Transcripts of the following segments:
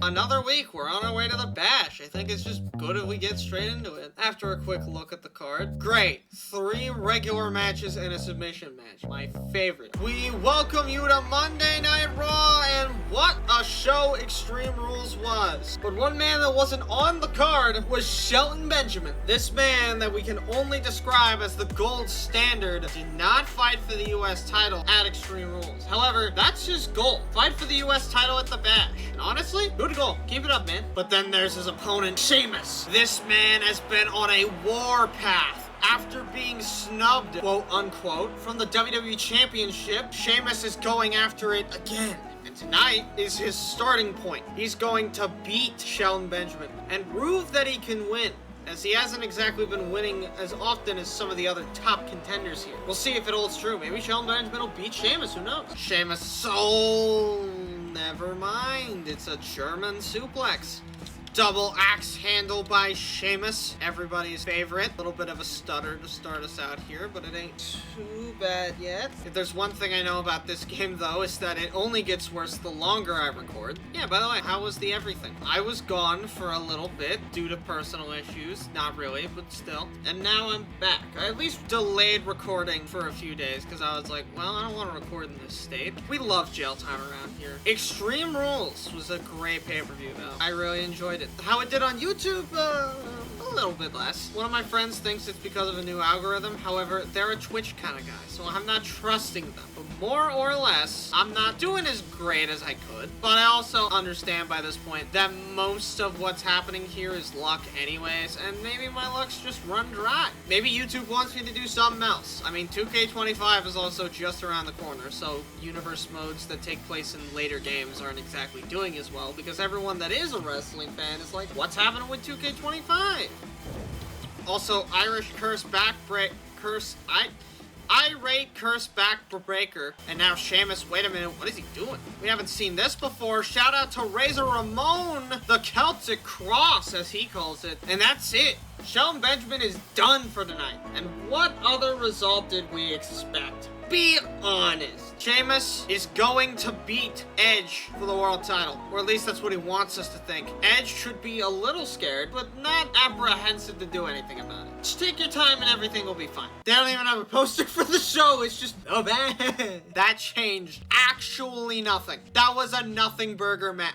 another week. We're on our way to the Bash. I think it's just good if we get straight into it. After a quick look at the card. Great. 3 regular matches and a submission match. My favorite. We welcome you to Monday Night Raw, and what a show Extreme Rules was. But one man that wasn't on the card was Shelton Benjamin. This man that we can only describe as the gold standard did not fight for the US title at Extreme Rules. However, that's his goal. Fight for the US title at the Bash. And honestly, good goal. Keep it up, man. But then there's his opponent, Sheamus. This man has been on a war path. After being snubbed, quote unquote, from the WWE Championship, Sheamus is going after it again. And tonight is his starting point. He's going to beat Shelton Benjamin and prove that he can win, as he hasn't exactly been winning as often as some of the other top contenders here. We'll see if it holds true. Maybe Shelton Benjamin will beat Sheamus, who knows? Sheamus, so never mind. It's a German suplex. Double axe handle by Sheamus, everybody's favorite. A little bit of a stutter to start us out here, but it ain't too bad yet. If there's one thing I know about this game, though, is that it only gets worse the longer I record. Yeah, by the way, how was the everything? I was gone for a little bit due to personal issues. Not really, but still. And now I'm back. I at least delayed recording for a few days because I was like, well, I don't want to record in this state. We love jail time around here. Extreme Rules was a great pay-per-view, though. I really enjoyed it. How it did on YouTube, a little bit less. One of my friends thinks it's because of a new algorithm. However, they're a Twitch kind of guy, so I'm not trusting them. But more or less, I'm not doing as great as I could. But I also understand by this point that most of what's happening here is luck anyways, and maybe my luck's just run dry. Maybe YouTube wants me to do something else. I mean, 2K25 is also just around the corner, so universe modes that take place in later games aren't exactly doing as well, because everyone that is a wrestling fan is like, what's happening with 2K25? Also, Irish curse back break curse irate curse back breaker, and now Sheamus. Wait a minute, what is he doing? We haven't seen this before. Shout out to Razor Ramon, the Celtic Cross, as he calls it, and that's it. Shelton Benjamin is done for tonight. And what other result did we expect? Be honest. Sheamus is going to beat Edge for the world title. Or at least that's what he wants us to think. Edge should be a little scared, but not apprehensive to do anything about it. Just take your time and everything will be fine. They don't even have a poster for the show. It's just, oh man. That changed actually nothing. That was a nothing burger match.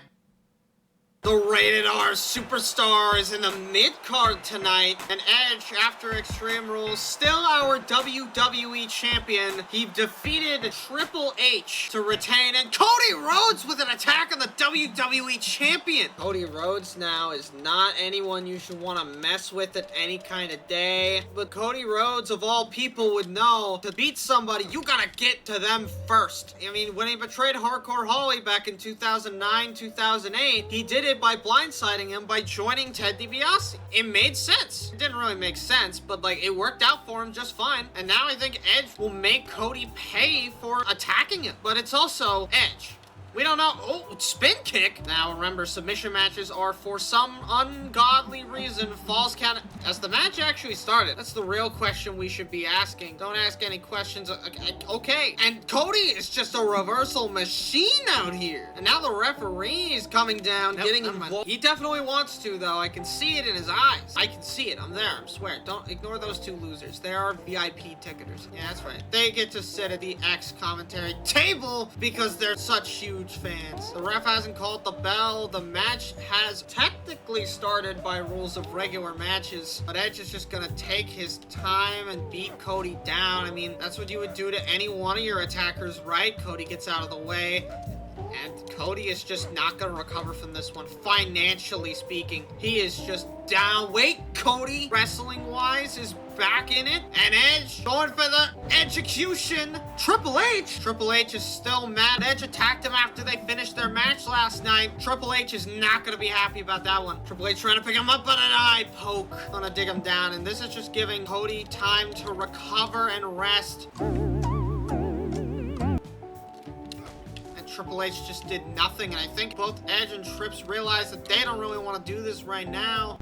The Rated R Superstar is in the mid-card tonight, and Edge, after Extreme Rules, still our WWE Champion. He defeated Triple H to retain, and Cody Rhodes with an attack on the WWE Champion. Cody Rhodes now is not anyone you should want to mess with at any kind of day, but Cody Rhodes, of all people, would know to beat somebody, you gotta get to them first. I mean, when he betrayed Hardcore Holly back in 2009, 2008, he did it by blindsiding him by joining Ted DiBiase. It made sense. It didn't really make sense, but like it worked out for him just fine. And now I think Edge will make Cody pay for attacking him. But it's also Edge. We don't know. Oh, spin kick. Now, remember, submission matches are, for some ungodly reason, falls count. As the match actually started, that's the real question we should be asking. Don't ask any questions. Okay. And Cody is just a reversal machine out here. And now the referee is coming down, getting involved. He definitely wants to, though. I can see it in his eyes. I can see it. I'm there. I swear. Don't ignore those 2 losers. They are VIP ticketers. Yeah, that's right. They get to sit at the X commentary table because they're such huge fans. The ref hasn't called the bell. The match has technically started by rules of regular matches, but Edge is just gonna take his time and beat Cody down. I mean, that's what you would do to any one of your attackers, right? Cody gets out of the way, and Cody is just not gonna recover from this one, financially speaking. He is just down. Wait, Cody, wrestling-wise, is back in it, and Edge going for the execution. Triple H is still mad. Edge attacked him after they finished their match last night. Triple H is not gonna be happy about that one. Triple H trying to pick him up, but an eye poke. Gonna dig him down, and this is just giving Cody time to recover and rest. Triple H just did nothing, and I think both Edge and Trips realize that they don't really want to do this right now.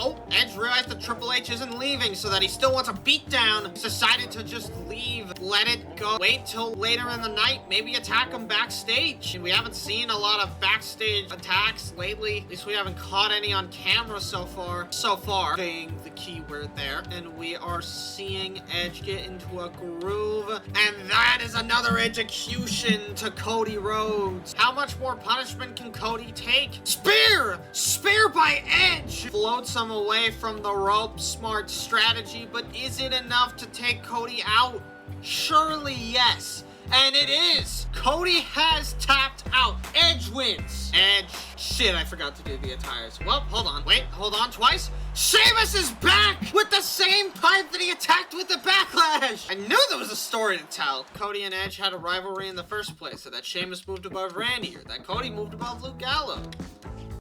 Oh, Edge realized that Triple H isn't leaving, so that he still wants a beatdown. He's decided to just leave, let it go, wait till later in the night, maybe attack him backstage. And we haven't seen a lot of backstage attacks lately. At least we haven't caught any on camera so far. So far, being the key word there. And we are seeing Edge get into a groove. And that is another execution to Cody Rhodes. How much more punishment can Cody take? Spear! Spear by Edge! Floats him away from the rope. Smart strategy, but is it enough to take Cody out? Surely yes. And it is! Cody has tapped out. Edge wins. Edge. Shit, I forgot to do the attires. Well, hold on. Wait, hold on twice. Sheamus is back with the same pipe that he attacked with the Backlash. I knew there was a story to tell. Cody and Edge had a rivalry in the first place, so that Sheamus moved above Randy, or that Cody moved above Luke Gallows.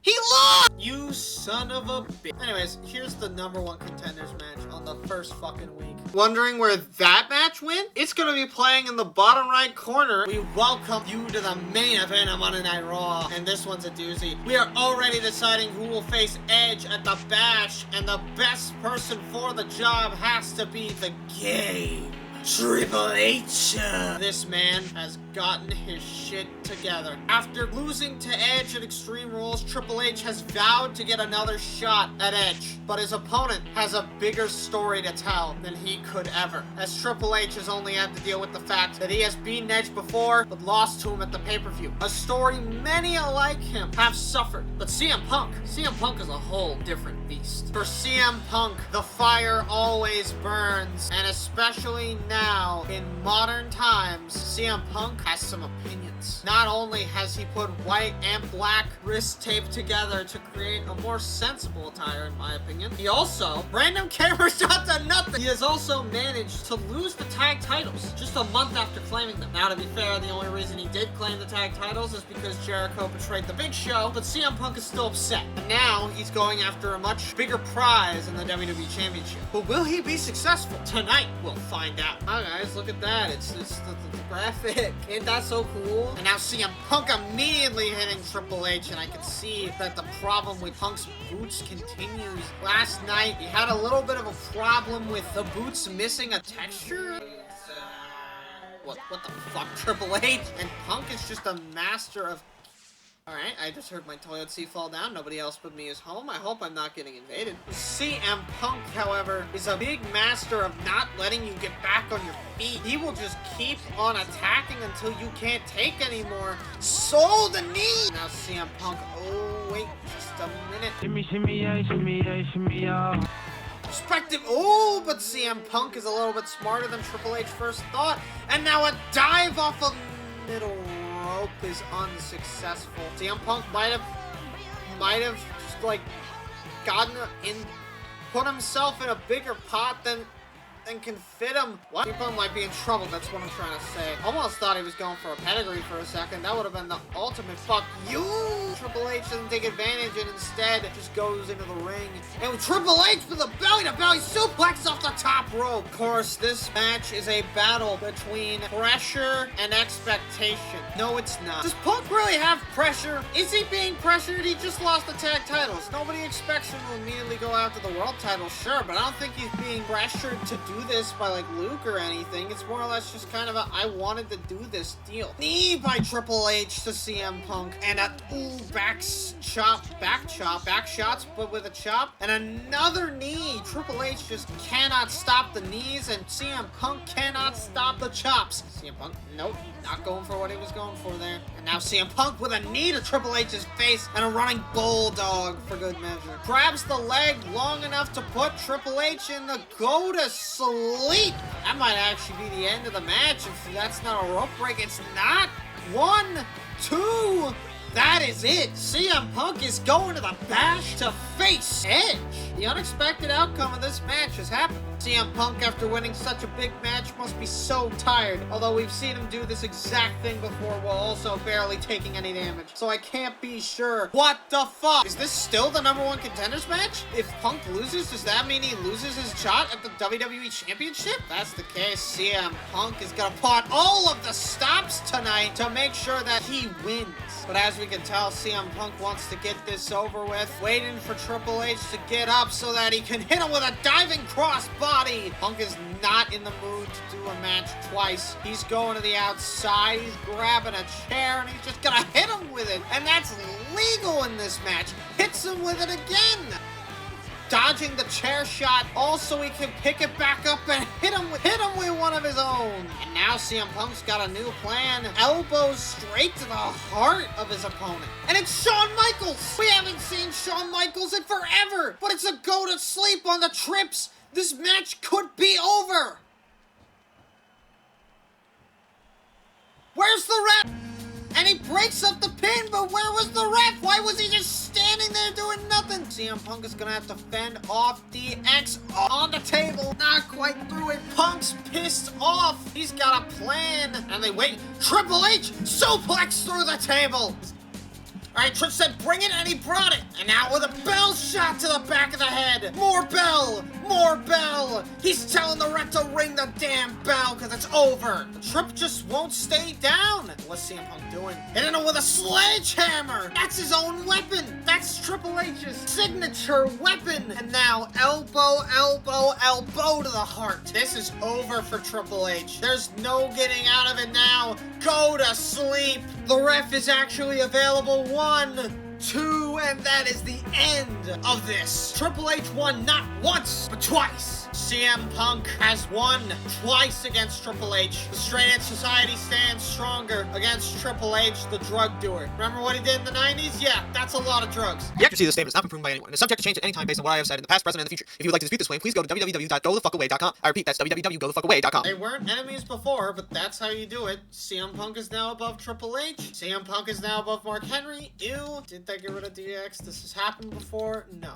He lost! You son of a bitch. Anyways, here's the #1 contenders match on the first fucking week. Wondering where that match went? It's gonna be playing in the bottom right corner. We welcome you to the main event of Monday Night Raw, and this one's a doozy. We are already deciding who will face Edge at the Bash, and the best person for the job has to be the game. Triple H. This man has gotten his shit together. After losing to Edge at Extreme Rules, Triple H has vowed to get another shot at Edge, but his opponent has a bigger story to tell than he could ever, as Triple H has only had to deal with the fact that he has beaten Edge before, but lost to him at the pay-per-view. A story many alike him have suffered, but CM Punk is a whole different beast. For CM Punk, the fire always burns, and especially now, in modern times, CM Punk has some opinions. Not only has he put white and black wrist tape together to create a more sensible attire, in my opinion, he also, random camera shot to nothing, he has also managed to lose the tag titles just a month after claiming them. Now, to be fair, the only reason he did claim the tag titles is because Jericho betrayed the Big Show, but CM Punk is still upset. And now, he's going after a much bigger prize in the WWE Championship. But will he be successful? Tonight, we'll find out. Hi guys, look at that. It's the graphic. Ain't that so cool? And now CM Punk immediately hitting Triple H, and I can see that the problem with Punk's boots continues. Last night, he had a little bit of a problem with the boots missing a texture. What the fuck, Triple H? And Punk is just a master of... Alright, I just heard my toilet seat fall down. Nobody else but me is home. I hope I'm not getting invaded. CM Punk, however, is a big master of not letting you get back on your feet. He will just keep on attacking until you can't take anymore. So the knee! Now CM Punk, oh wait, just a minute. Shimmy, shimmy, yeah, shimmy, yeah, shimmy, yeah. Perspective, oh, but CM Punk is a little bit smarter than Triple H first thought. And now a dive off of middle rope is unsuccessful. CM Punk might have just like gotten put himself in a bigger pot than can fit him. What? CM Punk might be in trouble, that's what I'm trying to say. Almost thought he was going for a pedigree for a second. That would have been the ultimate fuck you. Triple H doesn't take advantage and instead just goes into the ring. And with Triple H with a belly-to-belly suplex off the top rope. Of course, this match is a battle between pressure and expectation. No, it's not. Does Punk really have pressure? Is he being pressured? He just lost the tag titles. Nobody expects him to immediately go after the world title, sure, but I don't think he's being pressured to do this by like Luke or anything. It's more or less just kind of a I wanted to do this deal. Knee by Triple H to CM Punk, and a back shots, but with a chop, and another knee. Triple H just cannot stop the knees, and CM Punk cannot stop the chops. CM Punk, nope, not going for what he was going for there. And now CM Punk with a knee to Triple H's face and a running bulldog for good measure. Grabs the leg long enough to put Triple H in the go to sleep. That might actually be the end of the match if that's not a rope break. It's not. 1, 2. That is it. CM Punk is going to the Bash to face Edge. The unexpected outcome of this match has happened. CM Punk, after winning such a big match, must be so tired. Although we've seen him do this exact thing before while also barely taking any damage. So I can't be sure. What the fuck? Is this still the #1 contenders match? If Punk loses, does that mean he loses his shot at the WWE Championship? If that's the case, CM Punk is gonna put all of the stops tonight to make sure that he wins. But as we can tell, CM Punk wants to get this over with, waiting for Triple H to get up so that he can hit him with a diving crossbody. Punk is not in the mood to do a match twice. He's going to the outside, he's grabbing a chair, and he's just gonna hit him with it. And that's legal in this match. Hits him with it again. Dodging the chair shot, also he can pick it back up and hit him with one of his own. And now CM Punk's got a new plan. Elbows straight to the heart of his opponent. And it's Shawn Michaels! We haven't seen Shawn Michaels in forever, but it's a go to sleep on the trips. This match could be over. Where's the ref? And he breaks up the pin, but where was the ref? Why was he just standing there doing nothing? CM Punk is gonna have to fend off DX on the table. Not quite through it. Punk's pissed off. He's got a plan. And they wait. Triple H suplex through the table. Alright, Trish said bring it, and he brought it. And now with a bell shot to the back of the head. More bell! More bell! He's telling the ref to ring the damn bell because it's over. The Trip just won't stay down. What's CM Punk doing? Hitting him with a sledgehammer. That's his own weapon. That's Triple H's signature weapon. And now elbow, elbow, elbow to the heart. This is over for Triple H. There's no getting out of it now. Go to sleep. The ref is actually available. 1, 2, and that is the end of this. Triple H won not once, but twice. CM Punk has won twice against Triple H. The Straight Edge Society stands stronger against Triple H, the drug doer. Remember what he did in the 90s? Yeah, that's a lot of drugs. The accuracy of this statement is not been proven by anyone and is subject to change at any time based on what I have said in the past, present, and the future. If you would like to dispute this claim, please go to www.gothefuckaway.com. I repeat, that's www.gothefuckaway.com. They weren't enemies before, but that's how you do it. CM Punk is now above Triple H. CM Punk is now above Mark Henry. Ew. Did they get rid of DX? This has happened before? No.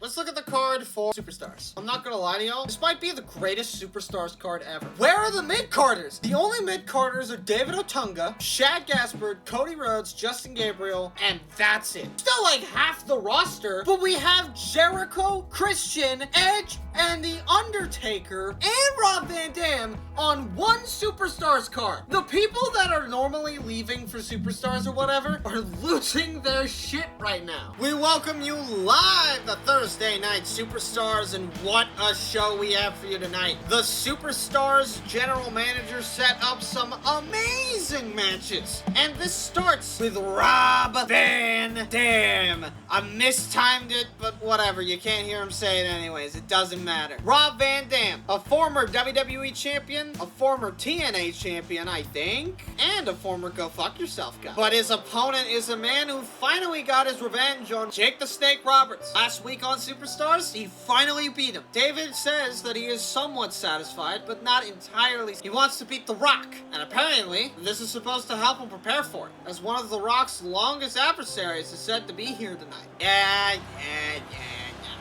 Let's look at the card for Superstars. I'm not gonna lie to y'all, this might be the greatest Superstars card ever. Where are the mid-carders? The only mid-carders are David Otunga, Shad Gaspard, Cody Rhodes, Justin Gabriel, and that's it. Still like half the roster, but we have Jericho, Christian, Edge, and The Undertaker, and Rob Van Dam on one Superstars card. The people that are normally leaving for Superstars or whatever are losing their shit right now. We welcome you live the Thursday Night Superstars, and what a show we have for you tonight. The Superstars general manager set up some amazing matches, and this starts with Rob Van Dam. I mistimed it, but whatever, you can't hear him say it anyways, it doesn't matter. Rob Van Dam, a former WWE champion, a former TNA champion, I think, and a former Go Fuck Yourself guy. But his opponent is a man who finally got his revenge on Jake the Snake Roberts. Last week on Superstars, he finally beat him. David says that he is somewhat satisfied, but not entirely. He wants to beat The Rock, and apparently, this is supposed to help him prepare for it, as one of The Rock's longest adversaries is said to be here tonight. Yeah.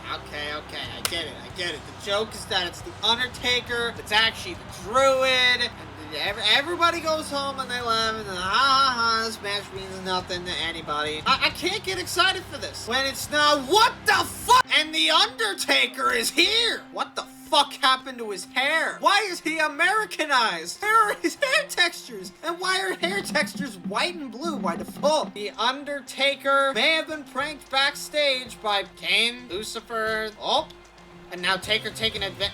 Okay, I get it. The joke is that it's The Undertaker, it's actually the Druid, and everybody goes home and they laugh and this match means nothing to anybody. I can't get excited for this when it's not. What the fuck? And The Undertaker is here! What the fuck happened to his hair? Why is he Americanized? Where are his hair textures? And why are hair textures white and blue by default? The Undertaker may have been pranked backstage by Kane, Lucifer, and now Taker taking advantage.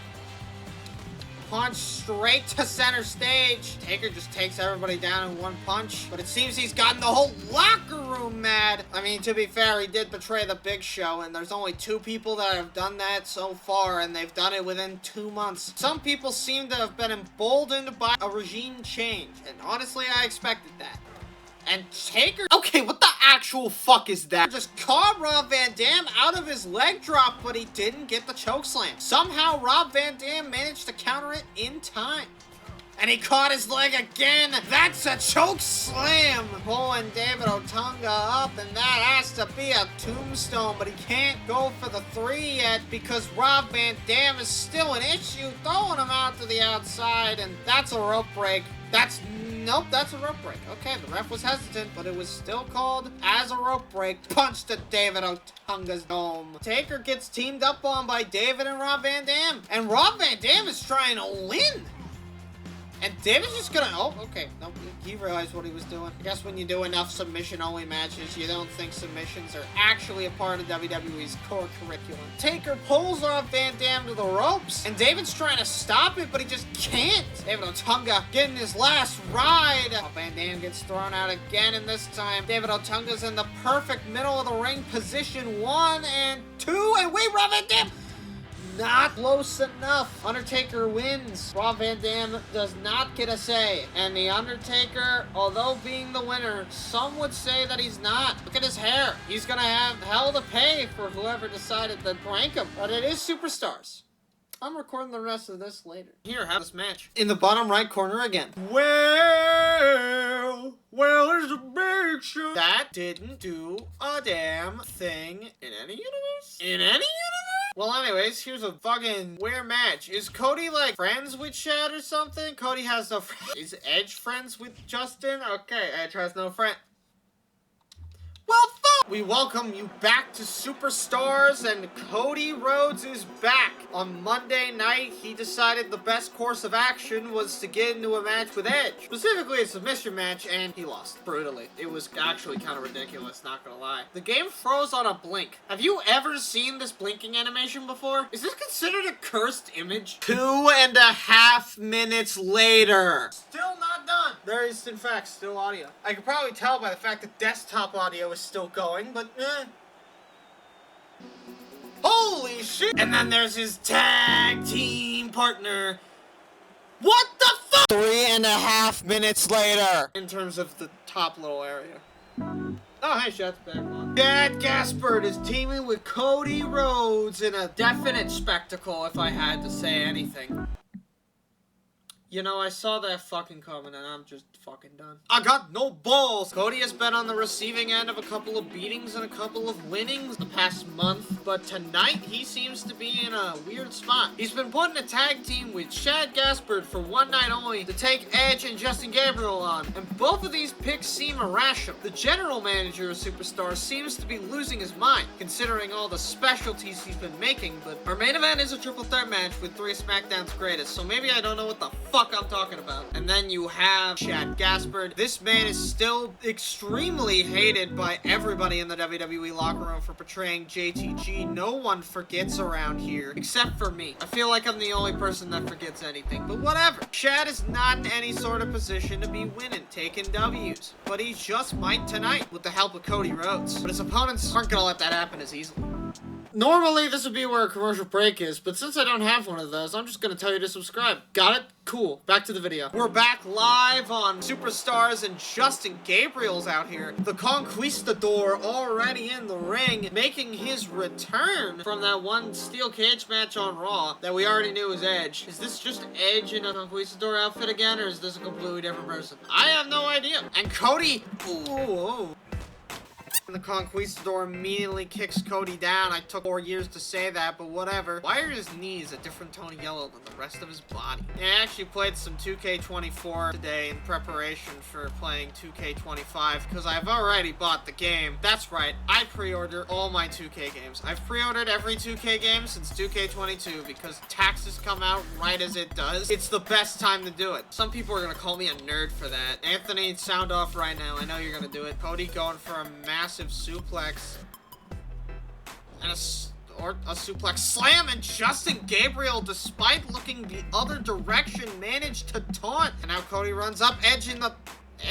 Punch straight to center stage. Taker just takes everybody down in one punch, but it seems he's gotten the whole locker room mad. I mean, to be fair, he did betray the Big Show, and there's only 2 people that have done that so far, and they've done it within 2 months. Some people seem to have been emboldened by a regime change, and honestly, I expected that. And Taker... Okay, what the actual fuck is that? Just caught Rob Van Dam out of his leg drop, but he didn't get the chokeslam. Somehow, Rob Van Dam managed to counter it in time. And he caught his leg again. That's a choke slam. Pulling David Otunga up, and that has to be a tombstone, but he can't go for the 3 yet because Rob Van Dam is still an issue, throwing him out to the outside, and that's a rope break. Nope, that's a rope break. Okay, the ref was hesitant, but it was still called as a rope break. Punch to David Otunga's dome. Taker gets teamed up on by David and Rob Van Dam, and Rob Van Dam is trying to win. And David's just gonna, oh, okay. No, he realized what he was doing. I guess when you do enough submission-only matches, you don't think submissions are actually a part of WWE's core curriculum. Taker pulls off Van Dam to the ropes, and David's trying to stop it, but he just can't. David Otunga getting his last ride. Oh, Van Dam gets thrown out again, and this time, David Otunga's in the perfect middle of the ring position. 1 and 2, and we run Van Dam. Not close enough. Undertaker wins. Rob Van Dam does not get a say. And The Undertaker, although being the winner, some would say that he's not. Look at his hair. He's gonna have hell to pay for whoever decided to prank him. But it is Superstars. I'm recording the rest of this later. Here, have this match. In the bottom right corner again. Well, there's a big show. That didn't do a damn thing in any universe? In any universe? Well, anyways, here's a fucking weird match. Is Cody, like, friends with Chad or something? Cody has no friends. Is Edge friends with Justin? Okay, Edge has no friend. Well, fuck! We welcome you back to Superstars, and Cody Rhodes is back. On Monday night, he decided the best course of action was to get into a match with Edge. Specifically a submission match, and he lost brutally. It was actually kind of ridiculous, not gonna lie. The game froze on a blink. Have you ever seen this blinking animation before? Is this considered a cursed image? 2.5 minutes later. Still not done. There is, in fact, still audio. I could probably tell by the fact that desktop audio is still going, but holy shit! And then there's his tag team partner. What the fuck? 3.5 minutes later. In terms of the top little area. Oh, hey, Shad's back on. Chad Gaspard is teaming with Cody Rhodes in a definite spectacle, if I had to say anything. You know, I saw that fucking coming, and I'm just fucking done. I got no balls! Cody has been on the receiving end of a couple of beatings and a couple of winnings the past month, but tonight he seems to be in a weird spot. He's been put in a tag team with Chad Gaspard for one night only to take Edge and Justin Gabriel on, and both of these picks seem irrational. The general manager of Superstars seems to be losing his mind, considering all the specialties he's been making, but our main event is a triple threat match with 3 of SmackDown's greatest, so maybe I don't know what the fuck I'm talking about. And then you have Chad Gaspard. This man is still extremely hated by everybody in the WWE locker room for portraying JTG. No one forgets around here, except for me. I feel like I'm the only person that forgets anything, but whatever. Chad is not in any sort of position to be winning, taking W's, but he just might tonight with the help of Cody Rhodes. But his opponents aren't gonna let that happen as easily. Normally, this would be where a commercial break is, but since I don't have one of those, I'm just gonna tell you to subscribe. Got it? Cool. Back to the video. We're back live on Superstars, and Justin Gabriel's out here. The Conquistador already in the ring, making his return from that one steel cage match on Raw that we already knew was Edge. Is this just Edge in a Conquistador outfit again, or is this a completely different person? I have no idea. And Cody... Ooh. The Conquistador immediately kicks Cody down. I took 4 years to say that, but whatever. Why are his knees a different tone of yellow than the rest of his body? I actually played some 2K24 today in preparation for playing 2K25 because I've already bought the game. That's right, I pre-order all my 2K games. I've pre-ordered every 2K game since 2K22 because taxes come out right as it does. It's the best time to do it. Some people are gonna call me a nerd for that. Anthony, sound off right now. I know you're gonna do it. Cody going for a massive suplex and a suplex slam, and Justin Gabriel, despite looking the other direction, managed to taunt. And now Cody runs up, Edge in the...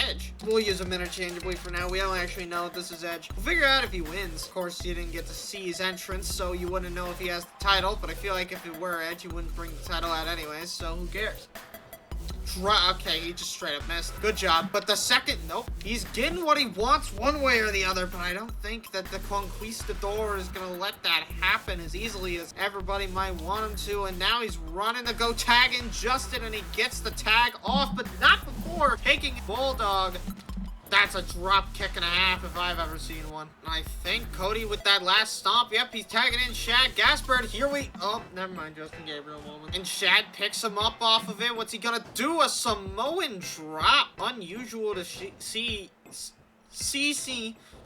Edge? We'll use them interchangeably for now. We don't actually know if this is Edge. We'll figure out if he wins. Of course, you didn't get to see his entrance, so you wouldn't know if he has the title, but I feel like if it were Edge, he wouldn't bring the title out anyways, so who cares? Okay, he just straight up missed. Good job. But the second, nope. He's getting what he wants one way or the other, but I don't think that the Conquistador is going to let that happen as easily as everybody might want him to. And now he's running to go tagging Justin, and he gets the tag off, but not before taking Bulldog. That's a drop kick and a half if I've ever seen one. And I think Cody with that last stomp, yep, he's tagging in Chad Gaspard. Here we... Oh, never mind, Justin Gabriel moment. And Chad picks him up off of it. What's he gonna do? A Samoan drop. Unusual to see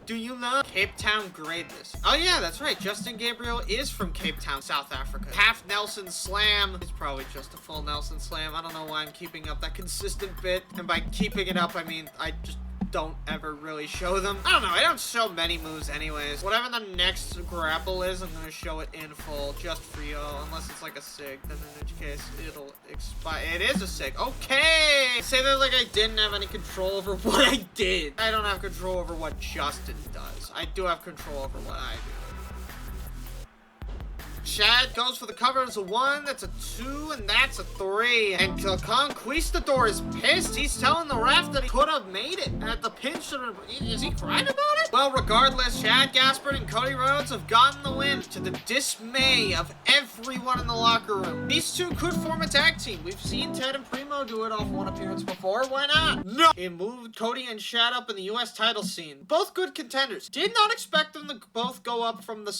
Do you know Cape Town greatness? Oh yeah, that's right. Justin Gabriel is from Cape Town, South Africa. Half Nelson Slam. It's probably just a full Nelson Slam. I don't know why I'm keeping up that consistent bit. And by keeping it up, I mean I just don't ever really show them. I don't know, I don't show many moves anyways. Whatever the next grapple is, I'm gonna show it in full just for you, unless it's like a SIG, then in which case it'll expire. It is a SIG. Okay! Say that like I didn't have any control over what I did. I don't have control over what Justin does. I do have control over what I do. Chad goes for the cover. It's a 1, that's a 2, and that's a 3. And the Conquistador is pissed. He's telling the ref that he could have made it at the pinch. Is he crying about it? Well, regardless, Chad Gaspard and Cody Rhodes have gotten the win to the dismay of everyone in the locker room. These two could form a tag team. We've seen Ted and Primo do it off one appearance before. Why not? No! It moved Cody and Chad up in the U.S. title scene. Both good contenders. Did not expect them to both go up from the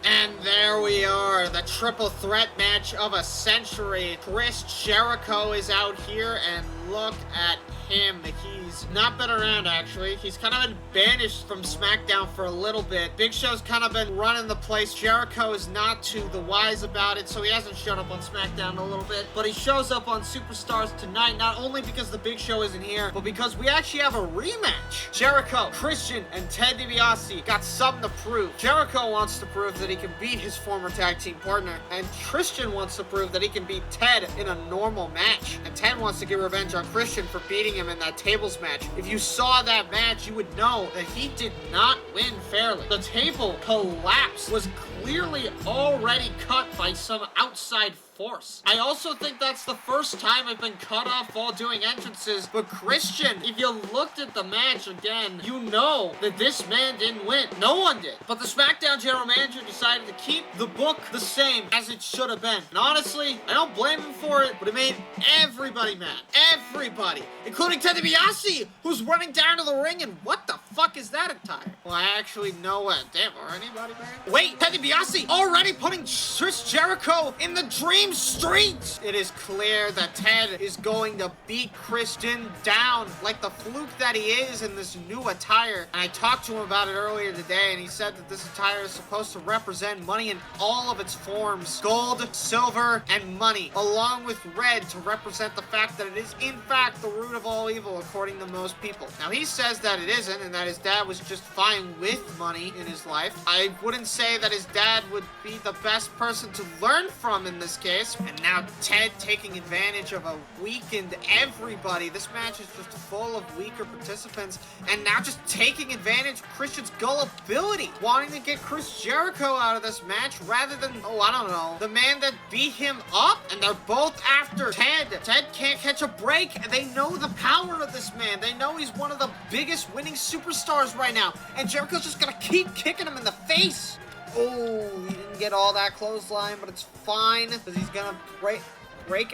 And there we are, the triple threat match of a century. Chris Jericho is out here, and look at him. He's not been around, actually. He's kind of been banished from SmackDown for a little bit. Big Show's kind of been running the place. Jericho is not too the wise about it, so he hasn't shown up on SmackDown a little bit. But he shows up on Superstars tonight, not only because the Big Show isn't here, but because we actually have a rematch. Jericho, Christian, and Ted DiBiase got something to prove. Jericho wants to prove that he can beat his former tag team partner, and Christian wants to prove that he can beat Ted in a normal match. And Ted wants to get revenge on Christian for beating him in that tables match. If you saw that match, you would know that he did not win fairly. The table collapse was clearly already cut by some outside force. I also think that's the first time I've been cut off while doing entrances, but Christian, if you looked at the match again, you know that this man didn't win. No one did. But the SmackDown general manager decided to keep the book the same as it should have been. And honestly, I don't blame him for it, but it made everybody mad. Everybody. Including Ted DiBiase, who's running down to the ring, and what the fuck is that attire? Well, I actually know it. Damn, are anybody mad? Wait, Ted DiBiase already putting Chris Jericho in the Dream Street! It is clear that Ted is going to beat Christian down like the fluke that he is in this new attire. And I talked to him about it earlier today, and he said that this attire is supposed to represent money in all of its forms. Gold, silver, and money, along with red to represent the fact that it is in fact the root of all evil according to most people. Now he says that it isn't, and that his dad was just fine with money in his life. I wouldn't say that his dad would be the best person to learn from in this case. And now Ted taking advantage of a weakened everybody. This match is just full of weaker participants, and now just taking advantage of Christian's gullibility, wanting to get Chris Jericho out of this match rather than, oh, I don't know, the man that beat him up. And they're both after Ted. Ted can't catch a break, and they know the power of this man. They know he's one of the biggest winning superstars right now, and Jericho's just gonna keep kicking him in the face. Oh, he didn't get all that clothesline, but it's fine, because he's gonna break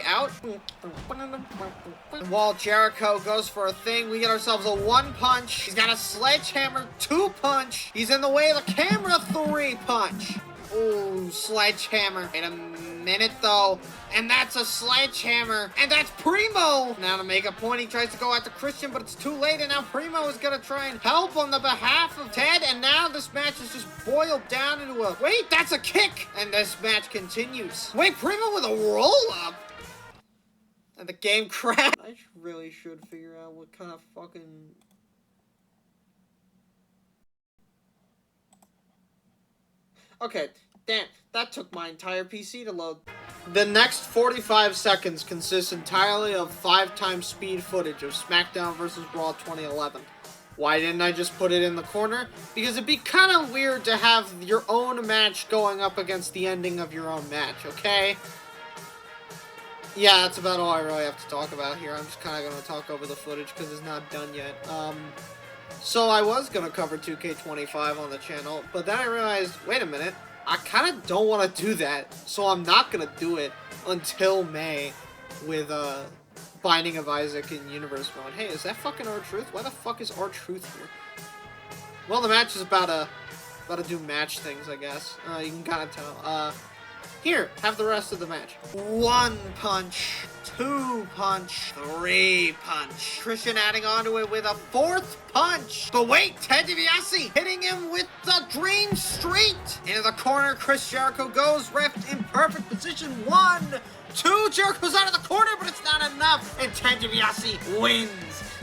out. While Jericho goes for a thing, we get ourselves a 1 punch. He's got a sledgehammer 2 punch. He's in the way of the camera 3 punch. Ooh, sledgehammer. Wait a minute, though. And that's a sledgehammer. And that's Primo! Now to make a point, he tries to go after Christian, but it's too late, and now Primo is gonna try and help on the behalf of Ted, and now this match is just boiled down into a... Wait, that's a kick! And this match continues. Wait, Primo with a roll-up? And the game crashed. I really should figure out what kind of fucking... Okay, damn, that took my entire PC to load. The next 45 seconds consists entirely of 5x speed footage of SmackDown vs. Raw 2011. Why didn't I just put it in the corner? Because it'd be kind of weird to have your own match going up against the ending of your own match, okay? Yeah, that's about all I really have to talk about here. I'm just kind of going to talk over the footage because it's not done yet. So I was going to cover 2K25 on the channel, but then I realized, wait a minute, I kind of don't want to do that, so I'm not going to do it until May with Binding of Isaac in Universe Mode. Hey, is that fucking R-Truth? Why the fuck is R-Truth here? Well, the match is about to do match things, I guess. You can kind of tell. Here, have the rest of the match. 1 punch, 2 punch, 3 punch. Christian adding onto it with a 4th punch. But wait, Ted DiBiase hitting him with the Dream Street. Into the corner, Chris Jericho goes, ref in perfect position. 1, 2, Jericho's out of the corner, but it's not enough. And Ted DiBiase wins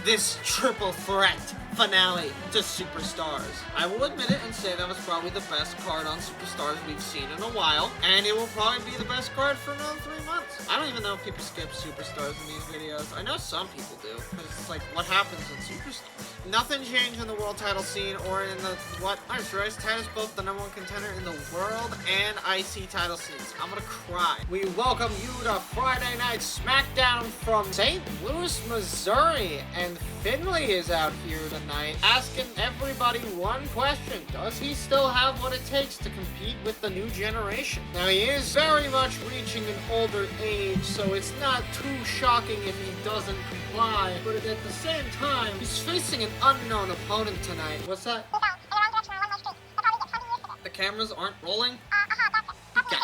this triple threat finale to Superstars. I will admit it and say that was probably the best card on Superstars we've seen in a while, and it will probably be the best card for another 3 months. I don't even know if people skip Superstars in these videos. I know some people do, because it's like, what happens in Superstars? Nothing changed in the world title scene or in the, what? I'm sure Ted is both the #1 contender in the world and IC title scenes. I'm gonna cry. We welcome you to Friday Night SmackDown from St. Louis, Missouri, and Finley is out here tonight asking everybody one question. Does he still have what it takes to compete with the new generation? Now, he is very much reaching an older age, so it's not too shocking if he doesn't comply, but at the same time, he's facing an unknown opponent tonight. What's that? The cameras aren't rolling? Okay.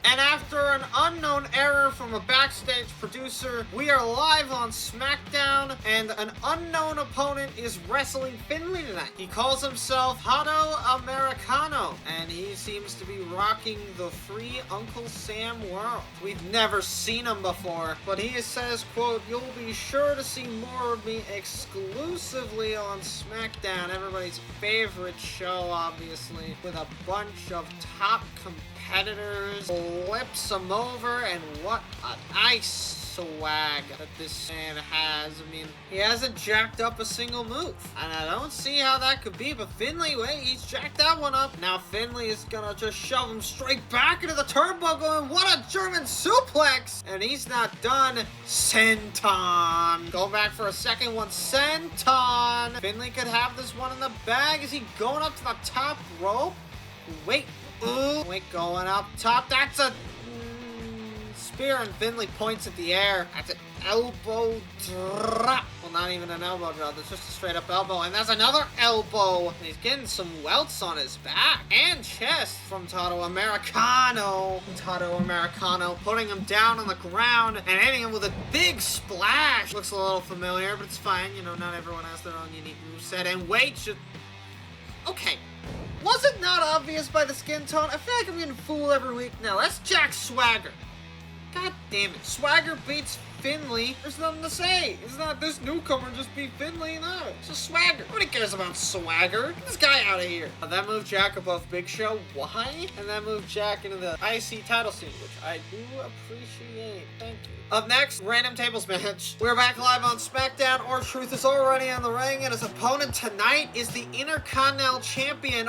And after an unknown error from a backstage producer, we are live on SmackDown, and an unknown opponent is wrestling Finley tonight. He calls himself Hato Americano, and he seems to be rocking the free Uncle Sam world. We've never seen him before, but he says, quote, "You'll be sure to see more of me exclusively on SmackDown," everybody's favorite show, obviously, with a bunch of top competitors, flips him over, and what a nice swag that this man has. I mean, he hasn't jacked up a single move, and I don't see how that could be, but Finley, wait, he's jacked that one up. Now Finley is gonna just shove him straight back into the turnbuckle, and what a German suplex! And he's not done. Senton. Go back for a second one. Senton. Finley could have this one in the bag. Is he going up to the top rope? Wait. Ooh, wait, going up top. That's a spear, and Finley points at the air. That's an elbow drop. Well, not even an elbow drop. That's just a straight up elbow. And that's another elbow. And he's getting some welts on his back and chest from Tato Americano. Tato Americano putting him down on the ground and hitting him with a big splash. Looks a little familiar, but it's fine. You know, not everyone has their own unique moveset. And wait, okay. Was it not obvious by the skin tone? I feel like I'm getting fooled every week now. That's Jack Swagger. God damn it. Swagger beats Finley. There's nothing to say. It's not this newcomer just beat Finley. No, it's just Swagger. Nobody cares about Swagger. Get this guy out of here. That moved Jack above Big Show. Why? And that moved Jack into the IC title scene, which I do appreciate. Thank you. Up next, random tables match. We're back live on SmackDown. R-Truth is already on the ring, and his opponent tonight is the Intercontinental Champion,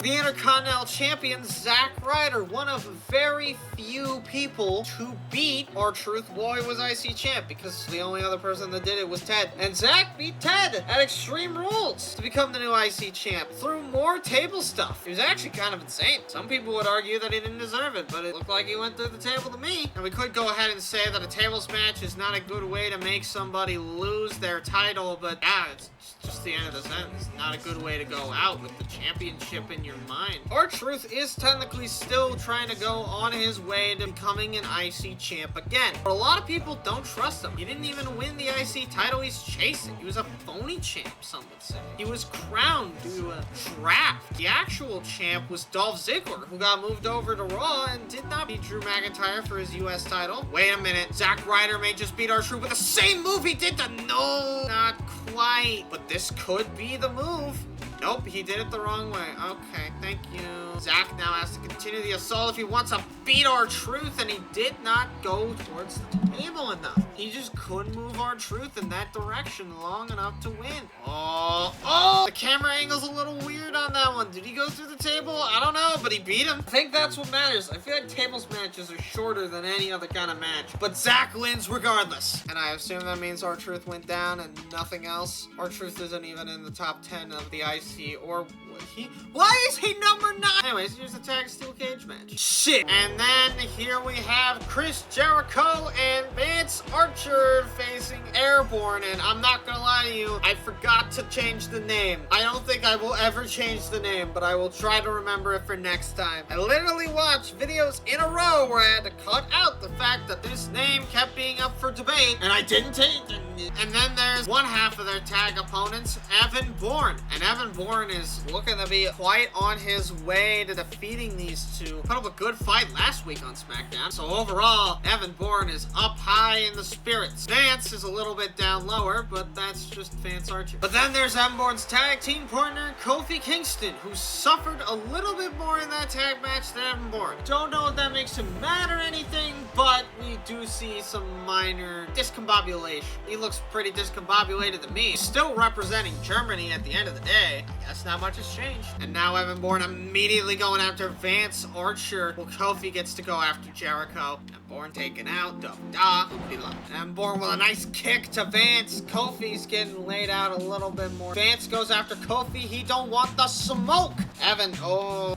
the Intercontinental Champion, Zack Ryder, one of very few people to beat R-Truth while he was IC Champ, because the only other person that did it was Ted. And Zack beat Ted at Extreme Rules to become the new IC Champ through more table stuff. It was actually kind of insane. Some people would argue that he didn't deserve it, but it looked like he went through the table to me. And we could go ahead and say that a tables match is not a good way to make somebody lose their title, but yeah, it's just the end of the sentence. Not a good way to go out with the championship in your mind. R-Truth is technically still trying to go on his way to becoming an IC champ again. But a lot of people don't trust him. He didn't even win the IC title he's chasing. He was a phony champ, some would say. He was crowned due to a draft. The actual champ was Dolph Ziggler, who got moved over to Raw and did not beat Drew McIntyre for his US title. Wait a minute. Zack Ryder may just beat R-Truth with the same move he did to... No, not quite. But this could be the move. Nope, he did it the wrong way. Okay, thank you. Zack now has to continue the assault if he wants to beat R-Truth, and he did not go towards the table enough. He just couldn't move R-Truth in that direction long enough to win. Oh, the camera angle's a little weird on that one. Did he go through the table? I don't know, but he beat him. I think that's what matters. I feel like tables matches are shorter than any other kind of match, but Zack wins regardless. And I assume that means R-Truth went down and nothing else. R-Truth isn't even in the top 10 of the IC or Why is he number 9? Anyways, here's the tag steel cage match. Shit. And then here we have Chris Jericho and Vance Archer facing Airborne. And I'm not gonna lie to you, I forgot to change the name. I don't think I will ever change the name, but I will try to remember it for next time. I literally watched videos in a row where I had to cut out the fact that this name kept being up for debate, and I didn't take it. And then there's one half of their tag opponents, Evan Bourne. And Evan Bourne is looking to be quite on his way to defeating these two. Put up a good fight last week on SmackDown. So overall, Evan Bourne is up high in the spirits. Vance is a little bit down lower, but that's just Vance Archer. But then there's Evan Bourne's tag team partner, Kofi Kingston, who suffered a little bit more in that tag match than Evan Bourne. Don't know if that makes him mad or anything, but we do see some minor discombobulation. He looks pretty discombobulated to me. He's still representing Germany at the end of the day. I guess not much has changed. And now Evan Bourne immediately going after Vance Archer. Well, Kofi gets to go after Jericho. And Bourne taken out. And Bourne with a nice kick to Vance. Kofi's getting laid out a little bit more. Vance goes after Kofi. He don't want the smoke. Evan,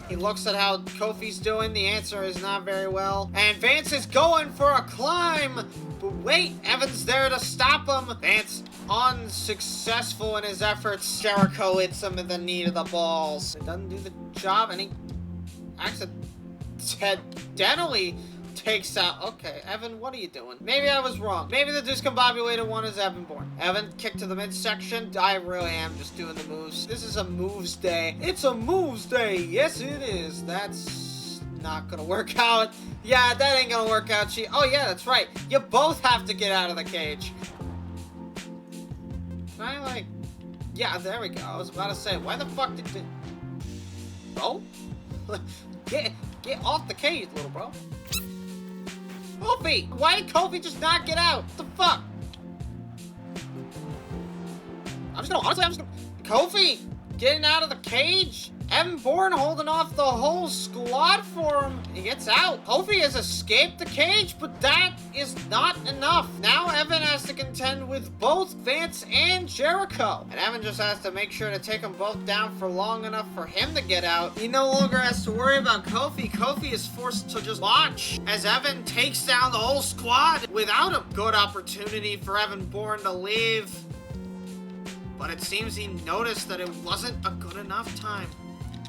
he looks at how Kofi's doing. The answer is not very well. And Vance is going for a climb. But wait, Evan's there to stop him. Vance unsuccessful in his efforts. Jericho hits him in the knee to the balls. It doesn't do the job, and he accidentally takes out. Okay, Evan, what are you doing? Maybe I was wrong. Maybe the discombobulated one is Evan Bourne. Evan, kick to the midsection. I really am just doing the moves. This is a moves day. It's a moves day. Yes, it is. That's not gonna work out. Yeah, that ain't gonna work out. Oh, yeah, that's right. You both have to get out of the cage. Can I, like... Yeah, there we go. I was about to say, why the fuck did you... Oh? Get off the cage, little bro. Kofi! Why did Kofi just not get out? What the fuck? I'm just gonna... Kofi! Getting out of the cage? Evan Bourne holding off the whole squad for him. He gets out. Kofi has escaped the cage, but that is not enough. Now Evan has to contend with both Vance and Jericho. And Evan just has to make sure to take them both down for long enough for him to get out. He no longer has to worry about Kofi. Kofi is forced to just watch as Evan takes down the whole squad without him. Good opportunity for Evan Bourne to leave. But it seems he noticed that it wasn't a good enough time.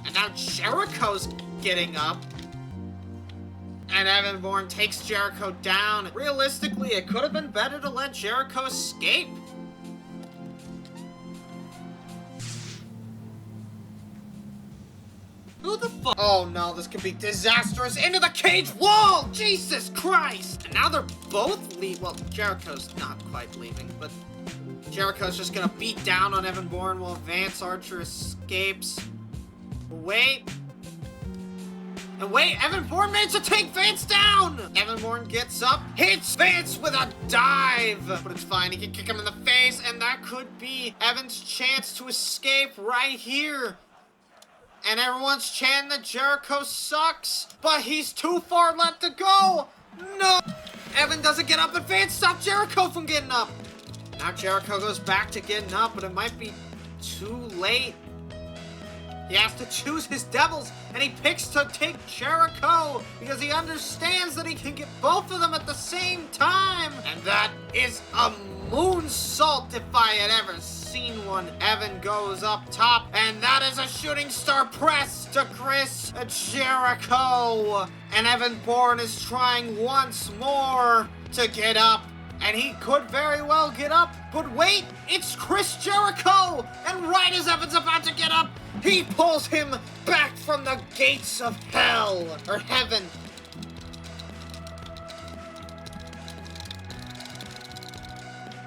And now Jericho's getting up. And Evan Bourne takes Jericho down. Realistically, it could have been better to let Jericho escape. Who the fuck? Oh no, this could be disastrous. Into the cage wall! Jesus Christ! And now they're both leaving. Well, Jericho's not quite leaving, but Jericho's just gonna beat down on Evan Bourne while Vance Archer escapes. Wait. And wait, Evan Bourne managed to take Vance down! Evan Bourne gets up, hits Vance with a dive! But it's fine, he can kick him in the face, and that could be Evan's chance to escape right here. And everyone's chanting that Jericho sucks, but he's too far left to go! No! Evan doesn't get up, and Vance stopped Jericho from getting up! Now Jericho goes back to getting up, but it might be too late. He has to choose his devils, and he picks to take Jericho because he understands that he can get both of them at the same time. And that is a moonsault if I had ever seen one. Evan goes up top, and that is a shooting star press to Chris Jericho. And Evan Bourne is trying once more to get up. And he could very well get up, but wait, it's Chris Jericho! And right as Evan's about to get up, he pulls him back from the gates of hell, or heaven.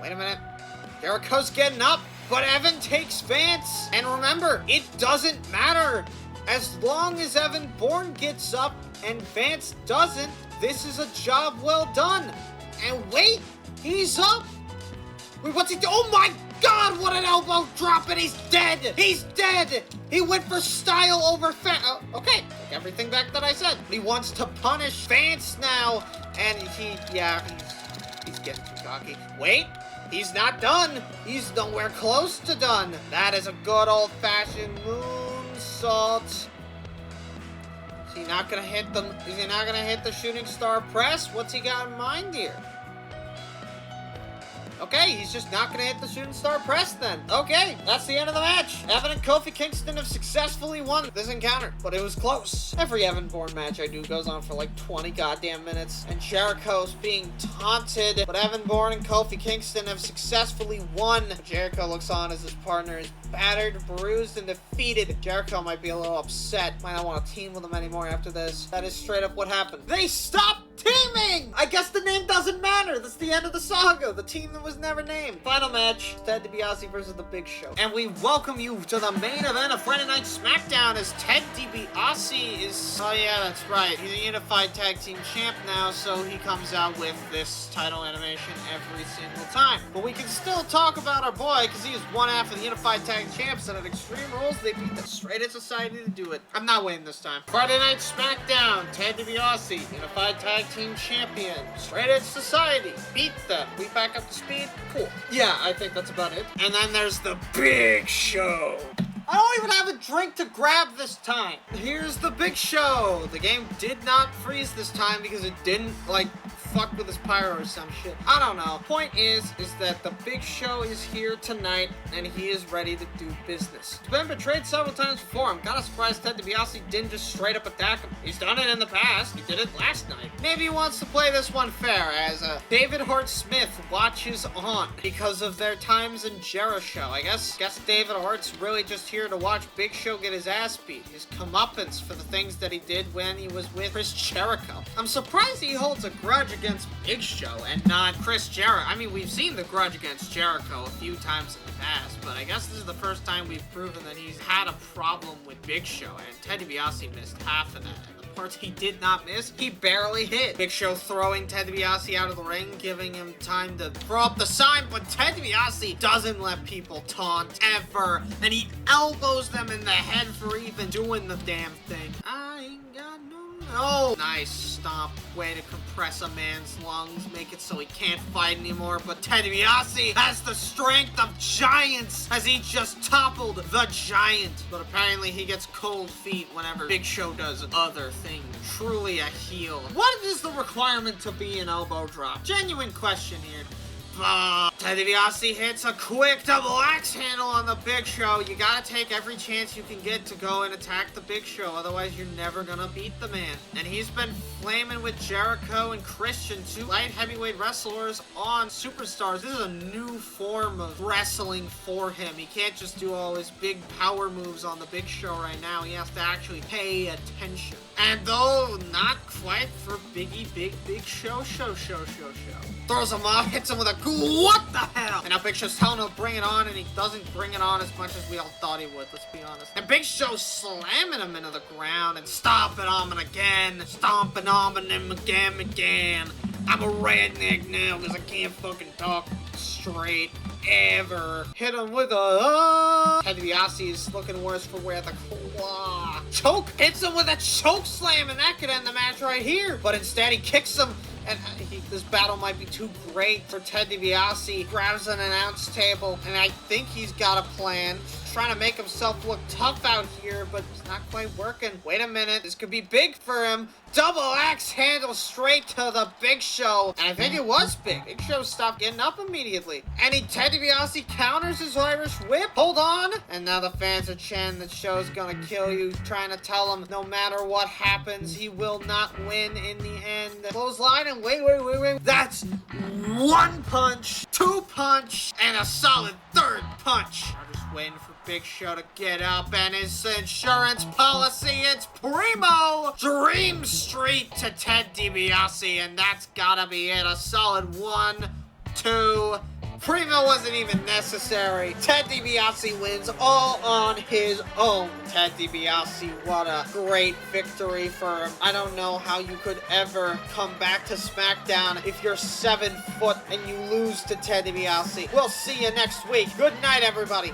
Wait a minute. Jericho's getting up, but Evan takes Vance. And remember, it doesn't matter. As long as Evan Bourne gets up and Vance doesn't, this is a job well done. And wait, he's up. Wait, what's he do? Oh my God, what an elbow drop, and he's dead. He's dead. He went for style over okay, take everything back that I said. He wants to punish Vance now, and he's getting too cocky. Wait, he's not done. He's nowhere close to done. That is a good old-fashioned moonsault. moonsault. Is he not gonna hit them? Is he not gonna hit the shooting star press? What's he got in mind here? Okay, he's just not gonna hit the shooting star press then. Okay, that's the end of the match. Evan and Kofi Kingston have successfully won this encounter, but it was close. Every Evan Bourne match I do goes on for like 20 goddamn minutes, and Jericho's being taunted, but Evan Bourne and Kofi Kingston have successfully won. Jericho looks on as his partner is battered, bruised, and defeated. Jericho might be a little upset, might not want to team with him anymore after this. That is straight up what happened. They stopped teaming! I guess the name doesn't matter. That's the end of the saga. The team that was never named. Final match, Ted DiBiase versus The Big Show. And we welcome you to the main event of Friday Night SmackDown as Ted DiBiase is... Oh yeah, that's right. He's a unified tag team champ now, so he comes out with this title animation every single time. But we can still talk about our boy, because he is one half of the unified tag champs, and at Extreme Rules, they beat the Straight Edge Society to do it. I'm not waiting this time. Friday Night SmackDown, Ted DiBiase, unified tag team champion. Straight Edge Society, beat them. We back up to speed? Cool. Yeah, I think that's about it. And then there's the Big Show. I don't even have a drink to grab this time. Here's the Big Show. The game did not freeze this time because it didn't, like, fuck with his pyro or some shit. I don't know. Point is that the Big Show is here tonight and he is ready to do business. He's been betrayed several times before. I'm kinda surprised Ted DiBiase didn't just straight up attack him. He's done it in the past. He did it last night. Maybe he wants to play this one fair as David Hart Smith watches on because of their times in Jericho. I guess David Hart's really just here to watch Big Show get his ass beat. His comeuppance for the things that he did when he was with Chris Jericho. I'm surprised he holds a grudge against Big Show and not Chris Jericho. I mean, we've seen the grudge against Jericho a few times in the past, but I guess this is the first time we've proven that he's had a problem with Big Show, and Ted DiBiase missed half of that. And the parts he did not miss, he barely hit. Big Show throwing Ted DiBiase out of the ring, giving him time to throw up the sign, but Ted DiBiase doesn't let people taunt ever, and he elbows them in the head for even doing the damn thing. I ain't got no... Oh, nice stomp. Way to compress a man's lungs, make it so he can't fight anymore. But Ted DiBiase has the strength of giants as he just toppled the giant. But apparently he gets cold feet whenever Big Show does other things. Truly a heel. What is the requirement to be an elbow drop? Genuine question here. Ted DiBiase hits a quick double axe handle on the Big Show. You gotta take every chance you can get to go and attack the Big Show, otherwise you're never gonna beat the man. And he's been flaming with Jericho and Christian, two light heavyweight wrestlers on Superstars. This is a new form of wrestling for him. He can't just do all his big power moves on the Big Show right now. He has to actually pay attention. And though not quite for Big Show. Throws him off, hits him with a what the hell? And now Big Show's telling him to bring it on, and he doesn't bring it on as much as we all thought he would, let's be honest. And Big Show's slamming him into the ground and stomping on him again. Stomping on him again. I'm a redneck now because I can't fucking talk straight ever. Hit him with a Ted DiBiase is looking worse for wear. The claw. Choke hits him with a choke slam, and that could end the match right here. But instead he kicks him. And this battle might be too great for Ted DiBiase. Grabs an announce table, and I think he's got a plan. He's trying to make himself look tough out here, but it's not quite working. Wait a minute, this could be big for him. Double axe handle straight to the Big Show. And I think it was big. Big Show stopped getting up immediately. And Ted DiBiase counters his Irish whip. Hold on. And now the fans are chanting that Show's gonna kill you, trying to tell him no matter what happens, he will not win in the end. Clothesline and wait. That's one punch, two punch, and a solid third punch. I'm just waiting for Big Show to get up, and his insurance policy, it's Primo Dream Street to Ted DiBiase, and that's gotta be it. A solid 1, 2. Primo wasn't even necessary. Ted DiBiase wins all on his own. Ted DiBiase, what a great victory for him. I don't know how you could ever come back to SmackDown if you're 7 foot and you lose to Ted DiBiase. We'll see you next week. Good night, everybody.